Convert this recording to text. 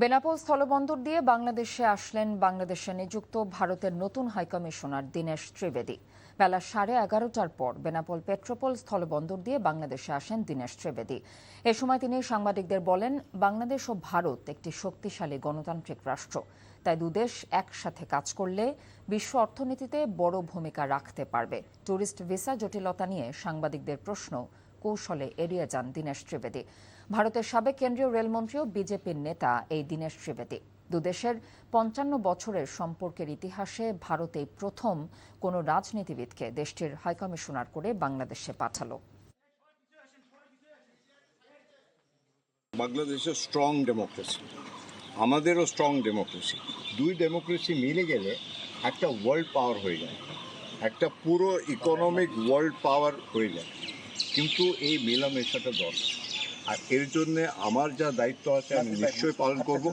বেনাপোল স্থলবন্দর দিয়ে বাংলাদেশে আসলেন বাংলাদেশে নিযুক্ত ভারতের নতুন হাইকমিশনার দীনেশ ত্রিবেদী। বেলা 11:30টার পর বেনাপোল পেট্রোপোল স্থলবন্দর দিয়ে বাংলাদেশে আসেন দীনেশ ত্রিবেদী। এ সময় তিনি সাংবাদিকদের বলেন, বাংলাদেশ ও ভারত একটি শক্তিশালী গণতান্ত্রিক রাষ্ট্র, তাই দুদেশ একসাথে কাজ করলে বিশ্ব অর্থনীতিতে বড় ভূমিকা রাখতে পারবে। ট্যুরিস্ট ভিসা জটিলতা নিয়ে সাংবাদিকদের প্রশ্ন কৌশলে এড়িয়ে যান দীনেশ ত্রিবেদী। ভারতের সাবেক কেন্দ্রীয় রেলমন্ত্রী ও বিজেপির নেতা এই দীনেশ ত্রিবেদী। দুদেশের ৫৫ বছরের সম্পর্কের ইতিহাসে ভারত এই প্রথম কোনো রাজনীতিবিদকে দেশটির হাইকমিশনার করে বাংলাদেশে পাঠালো। বাংলাদেশের স্ট্রং ডেমোক্রেসি, আমাদেরও স্ট্রং ডেমোক্রেসি। দুই ডেমোক্রেসি মিলে গেলে একটা ওয়ার্ল্ড পাওয়ার হয়ে যায়, একটা পুরো ইকোনমিক ওয়ার্ল্ড পাওয়ার হয়ে যায়। কিন্তু এই মেলামেশাটা দরকার, আর এর জন্যে আমার যা দায়িত্ব আছে আমি নিশ্চয়ই পালন করব।